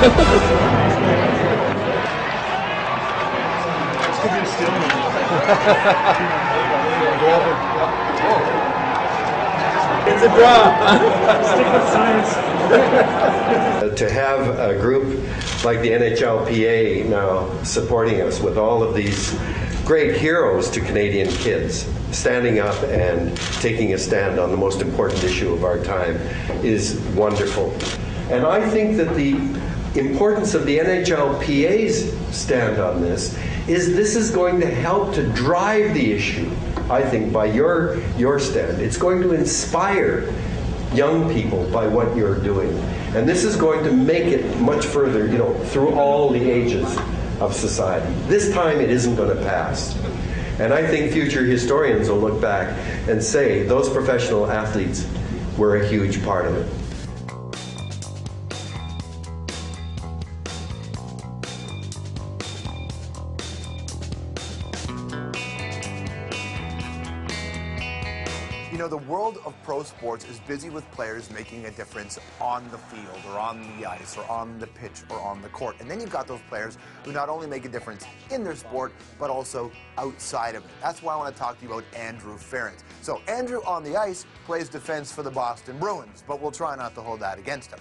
could be a steal. It's a draw. Stick with science. To have a group like the NHLPA now supporting us with all of these great heroes to Canadian kids standing up and taking a stand on the most important issue of our time is wonderful. And I think that the importance of the NHLPA's stand on this is going to help to drive the issue, I think, by your stand. It's going to inspire young people by what you're doing. And this is going to make it much further, through all the ages of society. This time it isn't going to pass. And I think future historians will look back and say those professional athletes were a huge part of it. The world of pro sports is busy with players making a difference on the field or on the ice or on the pitch or on the court. And then you've got those players who not only make a difference in their sport, but also outside of it. That's why I want to talk to you about Andrew Ference. So Andrew on the ice plays defense for the Boston Bruins, but we'll try not to hold that against him.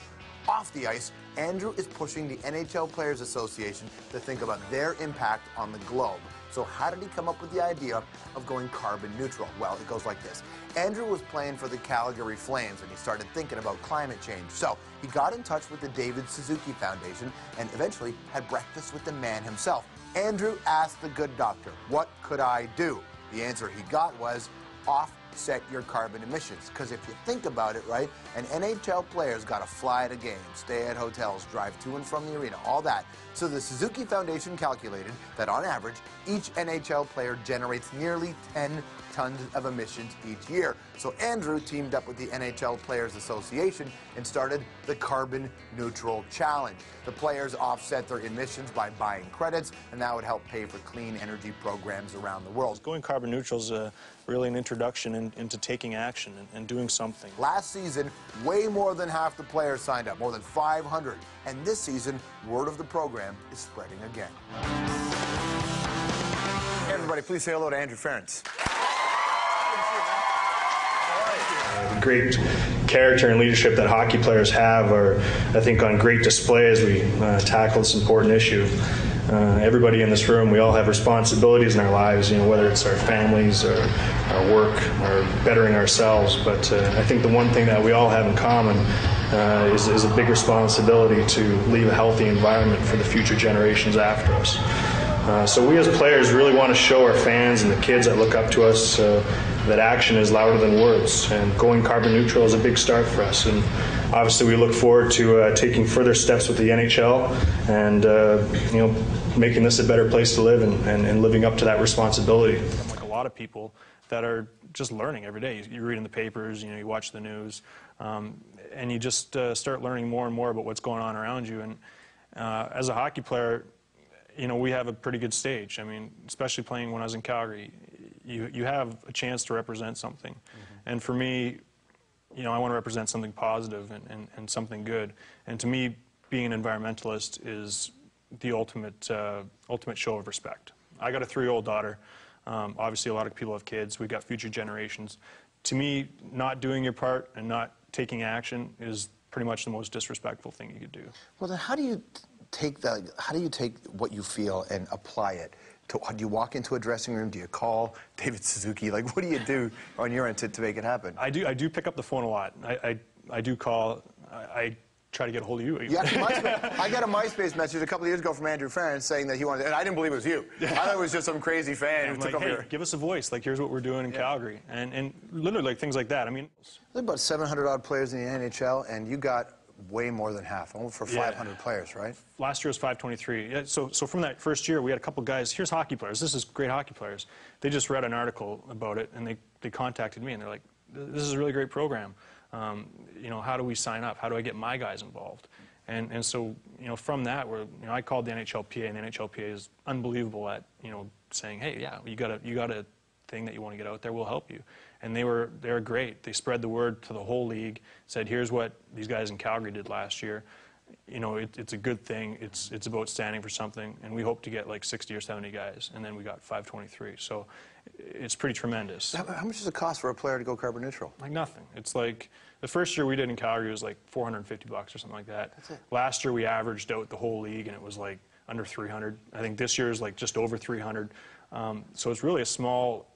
Off the ice, Andrew is pushing the NHL Players Association to think about their impact on the globe. So how did he come up with the idea of going carbon neutral? Well, it goes like this. Andrew was playing for the Calgary Flames and he started thinking about climate change. So he got in touch with the David Suzuki Foundation and eventually had breakfast with the man himself. Andrew asked the good doctor, what could I do? The answer he got was, offset your carbon emissions. Because if you think about it, right, an NHL player's got to fly to games, stay at hotels, drive to and from the arena, all that. So the Suzuki Foundation calculated that on average, each NHL player generates nearly 10 tons of emissions each year. So Andrew teamed up with the NHL Players Association and started the Carbon Neutral Challenge. The players offset their emissions by buying credits, and that would help pay for clean energy programs around the world. Going carbon neutral is really an introduction into taking action and doing something. Last season, way more than half the players signed up, more than 500. And this season, word of the program is spreading again. Hey everybody, please say hello to Andrew Ference. Great character and leadership that hockey players have are, I think, on great display as we tackle this important issue. Everybody in this room, we all have responsibilities in our lives, whether it's our families or our work or bettering ourselves. But I think the one thing that we all have in common is a big responsibility to leave a healthy environment for the future generations after us. So we as players really want to show our fans and the kids that look up to us that action is louder than words, and going carbon neutral is a big start for us. And obviously we look forward to taking further steps with the NHL and making this a better place to live and living up to that responsibility. I'm like a lot of people that are just learning every day. You read in the papers, you watch the news, and you just start learning more and more about what's going on around you. And as a hockey player, we have a pretty good stage. I mean, especially playing when I was in Calgary, you have a chance to represent something. And for me, I want to represent something positive and something good. And to me, being an environmentalist is the ultimate show of respect. I got a 3-year-old daughter. Obviously, a lot of people have kids. We've got future generations. To me, not doing your part and not taking action is pretty much the most disrespectful thing you could do. Well, then how do you take what you feel and apply it? Do you walk into a dressing room? Do you call David Suzuki? Like, what do you do on your end to make it happen? I do pick up the phone a lot. I do call. I try to get a hold of you. Yeah, I got a MySpace message a couple of years ago from Andrew Ference saying that he wanted, and I didn't believe it was you. I thought it was just some crazy fan who took over here. Give us a voice. Like, here's what we're doing in Calgary, and literally like things like that. I mean, there's about 700 odd players in the NHL, and you got way more than half, almost for 500 players, right? Last year was 523. Yeah, so from that first year, we had a couple guys. Here's hockey players. This is great hockey players. They just read an article about it, and they contacted me, and they're like, "This is a really great program. How do we sign up? How do I get my guys involved?" And so from that, I called the NHLPA, and the NHLPA is unbelievable at saying, "Hey, yeah, you got a thing that you want to get out there, we'll help you." And they were great. They spread the word to the whole league, said, here's what these guys in Calgary did last year. you know, it's a good thing. It's about standing for something, and we hope to get like 60 or 70 guys, and then we got 523. So it's pretty tremendous. How much does it cost for a player to go carbon neutral? Like nothing. It's like the first year we did in Calgary was like $450 or something like that. That's it. Last year we averaged out the whole league, and it was like under 300. I think this year is like just over 300. So it's really a small,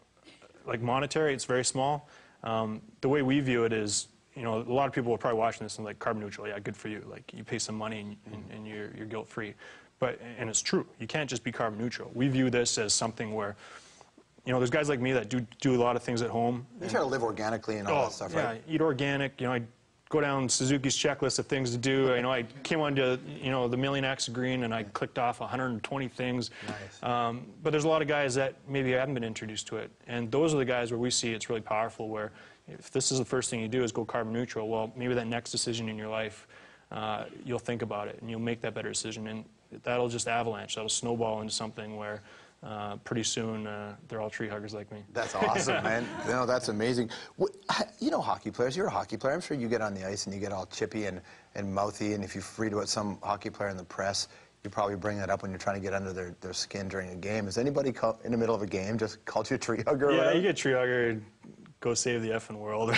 like monetary, it's very small. The way we view it is, you know, a lot of people are probably watching this and like, carbon neutral, yeah, good for you. Like, you pay some money and you're guilt-free. But, and it's true, you can't just be carbon neutral. We view this as something where, you know, there's guys like me that do a lot of things at home. You try to live organically and all that stuff, right? Yeah, eat organic. You know, I go down Suzuki's checklist of things to do. You know, I came onto, you know, the Million Acts of Green, and I clicked off 120 things. Nice. But there's a lot of guys that maybe haven't been introduced to it, and those are the guys where we see it's really powerful. Where if this is the first thing you do is go carbon neutral, well, maybe that next decision in your life, you'll think about it and you'll make that better decision, and that'll just avalanche. That'll snowball into something where pretty soon they're all tree huggers like me. That's awesome, man. No, that's amazing. You know hockey players. You're a hockey player. I'm sure you get on the ice and you get all chippy and mouthy, and if you read about some hockey player in the press, you probably bring that up when you're trying to get under their skin during a game. Has anybody in the middle of a game just called you a tree hugger? Yeah, you get tree hugger, go save the effing world.